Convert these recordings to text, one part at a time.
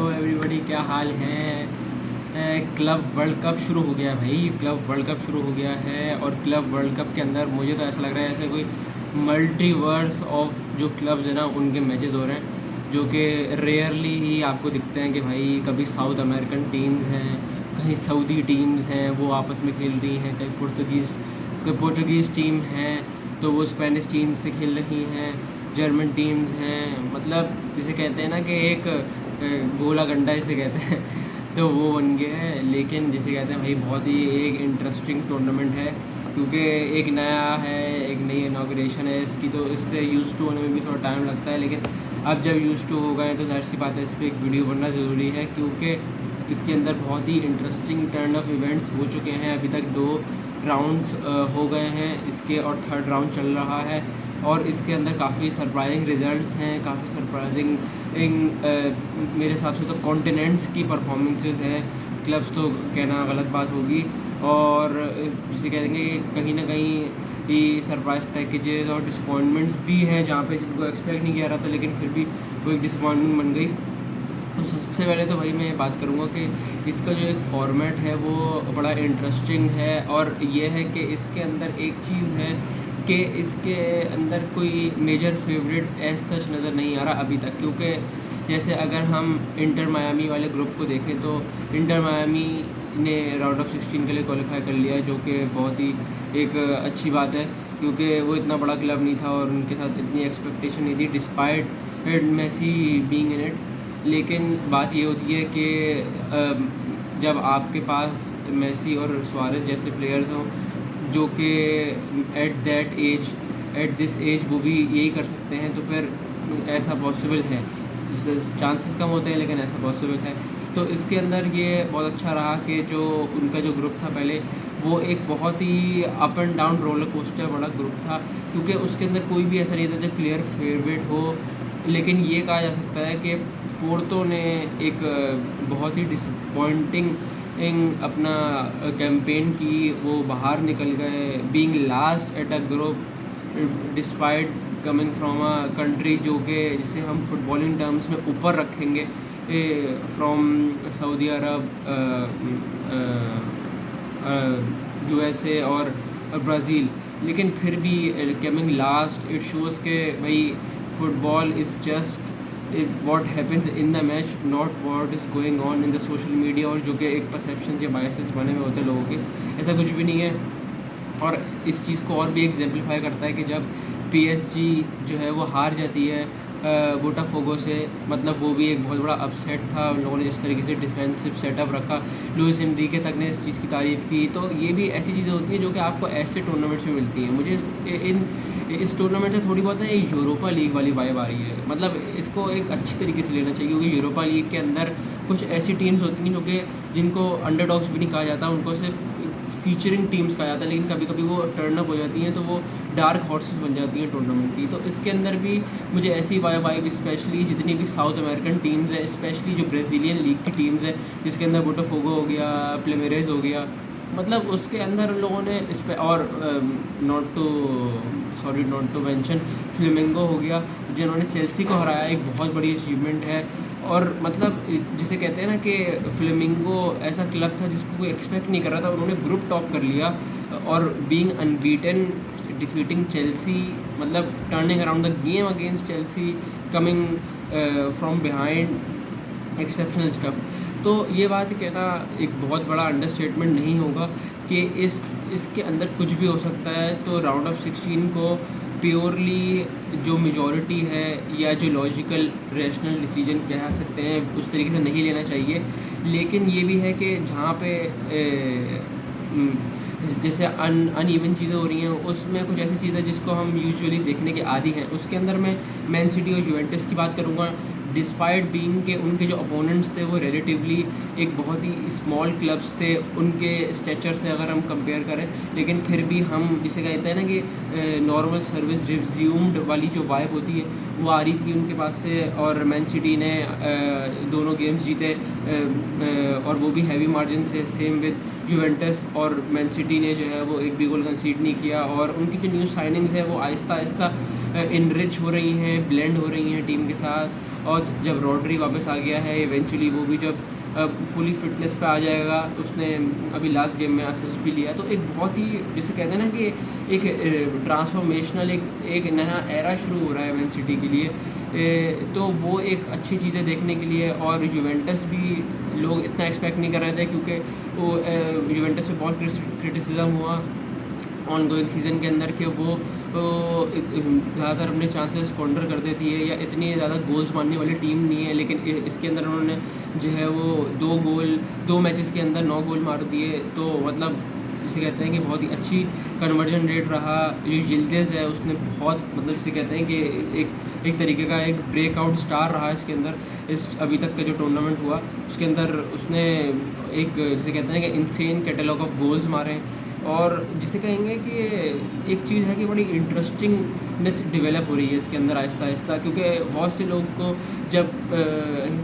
Hello everybody, क्या हाल है। Club world cup शुरू हो गया भाई। क्लब वर्ल्ड कप शुरू हो गया है और क्लब वर्ल्ड कप के अंदर मुझे तो ऐसा लग रहा है जैसे कोई मल्टीवर्स ऑफ जो क्लब्स हैं ना उनके मैचेस हो रहे हैं, जो कि रेयरली ही आपको दिखते हैं कि भाई कभी साउथ अमेरिकन टीम्स हैं, कहीं सऊदी टीम्स हैं वो आपस में खेल रही हैं, कहीं पोर्टुगीज़ टीम हैं तो वो स्पेनिश टीम से खेल रही हैं, जर्मन टीम्स हैं। मतलब जिसे कहते हैं ना कि एक गोला गंडा इसे कहते हैं तो वो बन गया है। लेकिन जिसे कहते हैं भाई बहुत ही एक इंटरेस्टिंग टूर्नामेंट है, क्योंकि एक नया है, एक नई इनॉग्रेशन है इसकी, तो इससे यूज़ टू होने में भी थोड़ा टाइम लगता है। लेकिन अब जब यूज़ टू हो गए तो जाहिर सी बात है इस पर एक वीडियो बनना ज़रूरी है, क्योंकि इसके अंदर बहुत ही इंटरेस्टिंग टर्न ऑफ इवेंट्स हो चुके हैं। अभी तक 2 राउंड्स हो गए हैं इसके और थर्ड राउंड चल रहा है और इसके अंदर काफ़ी सरप्राइजिंग रिज़ल्ट्स हैं, काफ़ी सरप्राइजिंग मेरे हिसाब से तो कॉन्टिनेंट्स की परफॉर्मेंसेस हैं। क्लब्स तो कहना गलत बात होगी, और जिसे कहेंगे कहीं ना कहीं ये सरप्राइज पैकेजेस और डिसअपॉइंटमेंट्स भी हैं जहाँ पे जिनको एक्सपेक्ट नहीं किया रहा था, लेकिन फिर भी वो एक डिसअपॉइंटमेंट बन गई। तो सबसे पहले तो भाई मैं बात करूँगा कि इसका जो एक फॉर्मेट है वो बड़ा इंटरेस्टिंग है, और ये है कि इसके अंदर एक चीज़ है कि इसके अंदर कोई मेजर फेवरेट एज सच नज़र नहीं आ रहा अभी तक। क्योंकि जैसे अगर हम इंटर मायामी वाले ग्रुप को देखें तो इंटर मायामी ने राउंड ऑफ 16 के लिए क्वालिफाई कर लिया है, जो कि बहुत ही एक अच्छी बात है, क्योंकि वो इतना बड़ा क्लब नहीं था और उनके साथ इतनी एक्सपेक्टेशन नहीं थी despite Messi being in it. लेकिन बात ये होती है कि जब आपके पास मेसी और सुआरेज़ जैसे प्लेयर्स हों जो कि एट दिस एज वो भी यही कर सकते हैं, तो फिर ऐसा पॉसिबल है। चांसेस कम होते हैं लेकिन ऐसा पॉसिबल है। तो इसके अंदर ये बहुत अच्छा रहा कि जो उनका जो ग्रुप था पहले, वो एक बहुत ही up and down roller coaster बड़ा ग्रुप था, क्योंकि उसके अंदर कोई भी ऐसा नहीं था जो क्लियर फेवरेट हो। लेकिन ये कहा जा सकता है कि पोर्तो ने एक बहुत ही डिसअपॉइंटिंग अपना कैंपेन की, वो बाहर निकल गए being last at a group despite coming from a country जो कि जिसे हम फुटबॉलिंग टर्म्स में ऊपर रखेंगे फ्रॉम सऊदी अरब, यूएसए और ब्राज़ील। लेकिन फिर भी कमिंग लास्ट इट शोज़ के भाई football is just what happens in the match, not what is going on in the social media, और जो कि एक परसेप्शन या बायसेस बने हुए होते हैं लोगों के, ऐसा कुछ भी नहीं है। और इस चीज़ को और भी एग्जाम्पलीफाई करता है कि जब पीएसजी जो है वो हार जाती है बोटाफोगो से, मतलब वो भी एक बहुत बड़ा अपसेट था। उन लोगों ने जिस तरीके से डिफेंसिव सेटअप रखा, लुइस एनरिके तक ने इस चीज़ की तारीफ़ की। तो ये भी ऐसी चीज़ें होती हैं जो कि आपको ऐसे टूर्नामेंट्स में मिलती हैं। मुझे इस टूर्नामेंट से थोड़ी बहुत है यूरोपा लीग वाली वाइब आ रही है। मतलब इसको एक अच्छी तरीके से लेना चाहिए, क्योंकि यूरोपा लीग के अंदर कुछ ऐसी टीम्स होती हैं जो कि जिनको अंडरडॉग्स भी नहीं कहा जाता, उनको सिर्फ फीचरिंग टीम्स कहा जाता है, लेकिन कभी कभी वो टर्न अप हो जाती हैं तो वो डार्क हॉर्सेस बन जाती हैं टूर्नामेंट की। तो इसके अंदर भी मुझे ऐसी वाइब, स्पेशली जितनी भी साउथ अमेरिकन टीम्स हैं, स्पेशली जो ब्राज़ीलियन लीग की टीम्स हैं, जिसके अंदर बोटाफोगो हो गया, प्लेमेरेज हो गया, मतलब उसके अंदर उन लोगों ने इस पर, और नॉट टू मेंशन फ्लेमिंगो हो गया जिन्होंने चेल्सी को हराया, एक बहुत बड़ी अचीवमेंट है। और मतलब जिसे कहते हैं ना कि फ्लेमिंगो ऐसा क्लब था जिसको कोई एक्सपेक्ट नहीं कर रहा था, उन्होंने ग्रुप टॉप कर लिया और बीइंग अनबीटन डिफीटिंग चेल्सी, मतलब turning around the game against Chelsea, coming from behind, exceptional stuff. तो ये बात कहना एक बहुत बड़ा अंडरस्टेटमेंट नहीं होगा कि इसके अंदर कुछ भी हो सकता है। तो राउंड ऑफ 16 को प्योरली जो मेजॉरिटी है या जो लॉजिकल रेशनल डिसीजन कह सकते हैं उस तरीके से नहीं लेना चाहिए। लेकिन ये भी है कि जहाँ पे जैसे अनइवन चीज़ें हो रही हैं, उसमें कुछ ऐसी चीज़ है जिसको हम यूजुअली देखने के आदी हैं। उसके अंदर मैं मैन सिटी और यूवेंटस की बात करूँगा। डिस्पाइट बीइंग के उनके जो अपोनेंट्स थे वो रिलेटिवली एक बहुत ही स्मॉल क्लब्स थे उनके स्टेचर से अगर हम कंपेयर करें, लेकिन फिर भी हम जिसे कहते हैं ना कि नॉर्मल सर्विस रिज्यूम्ड वाली जो वाइब होती है वो आ रही थी उनके पास से। और मैन सिटी ने दोनों गेम्स जीते और वो भी हैवी मार्जिन से। सेम विद यूवेंटस, और मैन सिटी ने जो है वो एक भी गोल कंसीड नहीं किया, और उनकी जो न्यू साइनिंग्स है वो आहिस्ता आहिस्ता इनरिच हो रही हैं, ब्लेंड हो रही हैं टीम के साथ। और जब रॉड्री वापस आ गया है इवेंचुअली, वो भी जब फुली फिटनेस पे आ जाएगा, उसने अभी लास्ट गेम में असिस्ट भी लिया, तो एक बहुत ही जिसे कहते हैं ना कि एक ट्रांसफॉर्मेशनल एक नया एरा शुरू हो रहा है मैन सिटी के लिए। तो वो एक अच्छी चीज़ें देखने के लिए। और यूवेंटस भी लोग इतना एक्सपेक्ट नहीं कर रहे थे, क्योंकि वो यूवेंटस पे बहुत क्रिटिसिज्म हुआ ऑन गोइंग सीज़न के अंदर कि वो ज़्यादातर अपने चांसेस स्क्वांडर कर देती है, या इतनी ज़्यादा गोल्स मारने वाली टीम नहीं है। लेकिन इसके अंदर उन्होंने जो है वो 2 मैचेस के अंदर 9 गोल मार दिए। तो मतलब जिसे कहते हैं कि बहुत ही अच्छी कन्वर्जन रेट रहा। जो जिल्देस है उसने बहुत मतलब जिसे कहते हैं कि एक तरीके का एक ब्रेकआउट स्टार रहा इसके अंदर। इस अभी तक का जो टूर्नामेंट हुआ उसके अंदर उसने एक जिसे कहते हैं कि इंसेन कैटलॉग ऑफ गोल्स मारे। और जिसे कहेंगे कि एक चीज़ है कि बड़ी इंटरेस्टिंगनेस डेवलप हो रही है इसके अंदर आहिस्ता आहिस्ता, क्योंकि बहुत से लोग को जब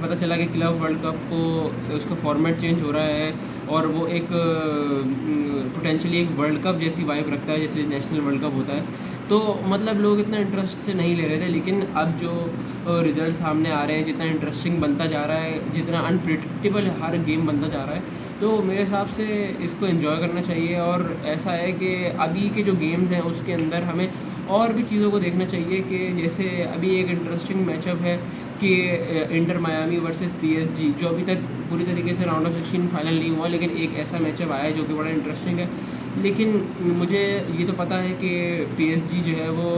पता चला कि क्लब वर्ल्ड कप को उसका फॉर्मेट चेंज हो रहा है और वो एक पोटेंशियली एक वर्ल्ड कप जैसी वाइब रखता है जैसे नेशनल वर्ल्ड कप होता है, तो मतलब लोग इतना इंटरेस्ट से नहीं ले रहे थे। लेकिन अब जो रिज़ल्ट सामने आ रहे हैं, जितना इंटरेस्टिंग बनता जा रहा है, जितना अनप्रिडिक्टेबल हर गेम बनता जा रहा है, तो मेरे हिसाब से इसको एंजॉय करना चाहिए। और ऐसा है कि अभी के जो गेम्स हैं उसके अंदर हमें और भी चीज़ों को देखना चाहिए, कि जैसे अभी एक इंटरेस्टिंग मैचअप है कि इंटर मायामी वर्सेस पीएसजी, जो अभी तक पूरी तरीके से राउंड ऑफ 16 फाइनल नहीं हुआ, लेकिन एक ऐसा मैचअप आया है जो कि बड़ा इंटरेस्टिंग है। लेकिन मुझे ये तो पता है कि पीएसजी जो है वो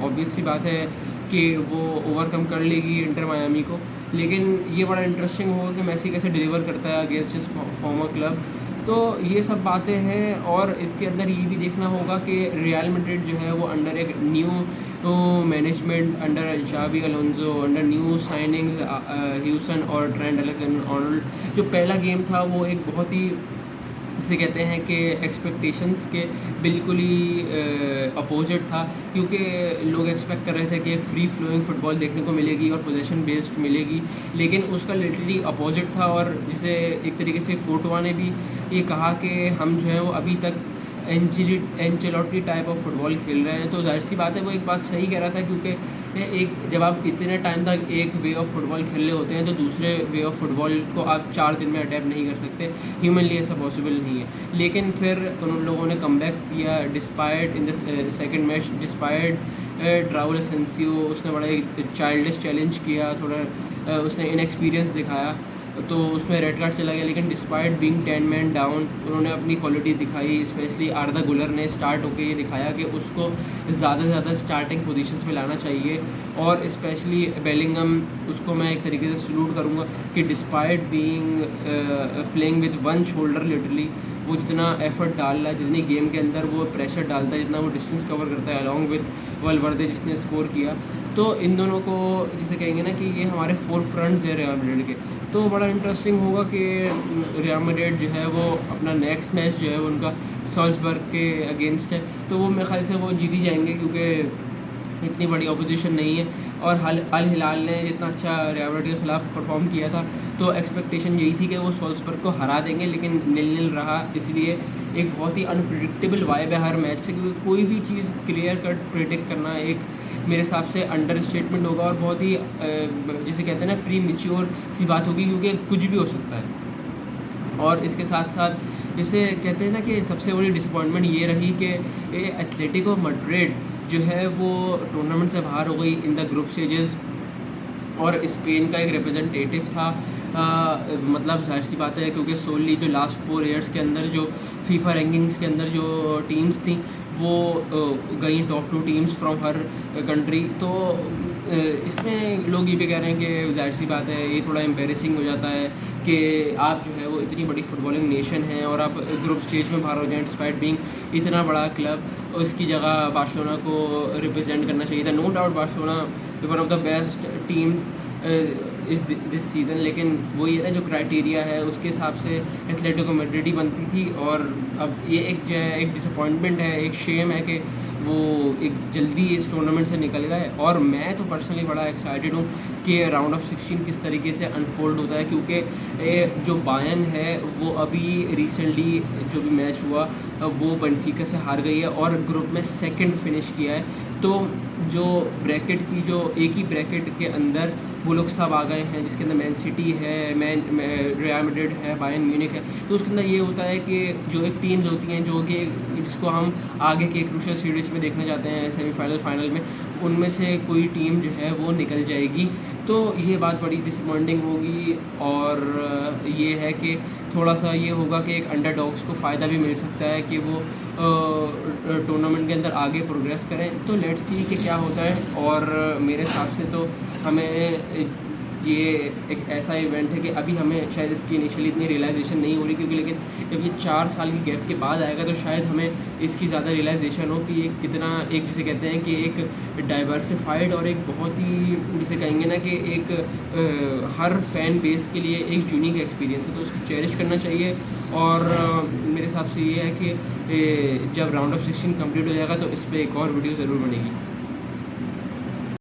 ऑब्वियस सी बात है कि वो ओवरकम कर लेगी इंटर मायामी को। लेकिन ये बड़ा इंटरेस्टिंग होगा कि मेसी कैसे डिलीवर करता है अगेंस्ट हिज फॉर्मर क्लब। तो ये सब बातें हैं। और इसके अंदर ये भी देखना होगा कि रियल मैड्रिड जो है वो अंडर एक न्यू मैनेजमेंट, अंडर जावी Alonso, under new signings Huijsen और ट्रेंट अलेक्जेंडर-आर्नोल्ड, जो पहला गेम था वो एक बहुत ही जिसे कहते हैं कि एक्सपेक्टेशंस के बिल्कुल ही अपोजिट था, क्योंकि लोग एक्सपेक्ट कर रहे थे कि एक फ्री फ्लोइंग फुटबॉल देखने को मिलेगी और पोजीशन बेस्ड मिलेगी, लेकिन उसका लिटरली अपोजिट था। और जिसे एक तरीके से कोर्टवा ने भी ये कहा कि हम जो है वो अभी तक एंचेलोटी टाइप ऑफ फुटबॉल खेल रहे हैं। तो जाहिर सी बात है वो एक बात सही कह रहा था, क्योंकि एक जब आप इतने टाइम तक एक वे ऑफ फुटबॉल खेल रहे होते हैं तो दूसरे वे ऑफ फुटबॉल को आप 4 दिन में अडेप्ट नहीं कर सकते, ह्यूमनली ऐसा पॉसिबल नहीं है। लेकिन फिर उन लोगों ने कमबैक किया despite in the second match, despite Raul Asensio, उसने बड़ा एक चाइल्डिश चैलेंज किया, थोड़ा उसने इनएक्सपीरियंस दिखाया, तो उसमें रेड कार्ड चला गया। लेकिन डिस्पाइट बीइंग 10 मैन डाउन उन्होंने अपनी क्वालिटी दिखाई। स्पेशली आर्दा गुलर ने स्टार्ट होकर ये दिखाया कि उसको ज़्यादा से ज़्यादा स्टार्टिंग पोजीशंस में लाना चाहिए। और स्पेशली बेलिंगम, उसको मैं एक तरीके से सल्यूट करूँगा कि despite being playing with one shoulder literally, वो जितना एफर्ट डाल रहा है, जितनी गेम के अंदर वो प्रेशर डालता है, जितना वो डिस्टेंस कवर करता है अलॉन्ग विद वलवर्दे जिसने स्कोर किया, तो इन दोनों को जिसे कहेंगे ना कि ये हमारे फोर फ्रंट्स है रियल मैड्रिड के। तो बड़ा इंटरेस्टिंग होगा कि रियल मैड्रिड जो है वो अपना नेक्स्ट मैच जो है वो उनका साल्ज़बर्ग के अगेंस्ट है, तो वो मेरे ख्याल से वो जीत ही जाएंगे, क्योंकि इतनी बड़ी अपोजिशन नहीं है। और अल हिलाल ने जितना अच्छा रियल मैड्रिड के ख़िलाफ़ परफॉर्म किया था, तो एक्सपेक्टेशन यही थी कि वो साल्ज़बर्ग को हरा देंगे, लेकिन 0-0 रहा। इसलिए एक बहुत ही अनप्रिडिक्टेबल वाइब है हर मैच से, क्योंकि कोई भी चीज़ क्लियर कट प्रिडिक्ट करना एक मेरे हिसाब से अंडर स्टेटमेंट होगा, और बहुत ही जिसे कहते हैं ना प्री मैच्योर सी बात होगी, क्योंकि कुछ भी हो सकता है। और इसके साथ साथ जैसे कहते हैं ना कि सबसे बड़ी डिसअपॉइंटमेंट ये रही कि एथलेटिको मैड्रिड जो है वो टूर्नामेंट से बाहर हो गई इन द ग्रुप स्टेजेस, और स्पेन का एक रिप्रेजेंटेटिव था। मतलब जाहिर सी बात है, क्योंकि सोली जो लास्ट 4 ईयर्स के अंदर जो फीफा रैंकिंग्स के अंदर जो टीम्स थी वो गई top 2 teams from her country. तो इसमें लोग ये भी कह रहे हैं कि जाहिर सी बात है ये थोड़ा एम्बेरसिंग हो जाता है कि आप जो है वो इतनी बड़ी फुटबॉलिंग नेशन है और आप ग्रुप स्टेज में बाहर हो जाएं डिस्पाइट बीइंग इतना बड़ा क्लब। उसकी जगह बार्सिलोना को रिप्रेजेंट करना चाहिए था। No doubt Barcelona one of the best teams this season, लेकिन वही है ना जो क्राइटेरिया है उसके हिसाब से एथलेटिको मैड्रिड ही बनती थी। और अब ये एक जो है एक डिसअपॉइंटमेंट है, एक शेम है कि वो एक जल्दी इस टूर्नामेंट से निकल गए। और मैं तो पर्सनली बड़ा एक्साइटेड हूँ कि राउंड ऑफ 16 किस तरीके से अनफोल्ड होता है, क्योंकि जो बायर्न है वो अभी रिसेंटली जो भी मैच हुआ वो बेनफिका से हार गई है और ग्रुप में सेकंड फिनिश किया है। तो जो ब्रैकेट की जो एक ही ब्रैकेट के अंदर वो लोग सब आ गए हैं, जिसके अंदर मैन सिटी है, रियल मैड्रिड है, बायर्न म्यूनिख है। तो उसके अंदर ये होता है कि जो एक टीम्स होती हैं जो कि जिसको हम आगे के क्रूशियल सीरीज़ में देखना चाहते हैं, सेमीफाइनल फाइनल में, उनमें से कोई टीम जो है वो निकल जाएगी। तो ये बात बड़ी डिसअपॉइंटिंग होगी, और ये है कि थोड़ा सा ये होगा कि एक अंडरडॉग्स को फ़ायदा भी मिल सकता है कि वो टूर्नामेंट के अंदर आगे प्रोग्रेस करें। तो लेट्स सी कि क्या होता है। और मेरे हिसाब से तो हमें ये एक ऐसा इवेंट है कि अभी हमें शायद इसकी इनिशियली इतनी रियलाइजेशन नहीं हो रही, क्योंकि लेकिन जब ये 4 साल की गैप के बाद आएगा तो शायद हमें इसकी ज़्यादा रियलाइजेशन हो कि ये कितना, एक जिसे कहते हैं कि एक डाइवर्सिफाइड और एक बहुत ही, जिसे कहेंगे ना कि एक हर फैन बेस के लिए एक यूनिक एक्सपीरियंस है, तो उसको चेरिश करना चाहिए। और मेरे हिसाब से ये है कि जब राउंड ऑफ 16 कंप्लीट हो जाएगा तो इस पर एक और वीडियो ज़रूर बनेगी।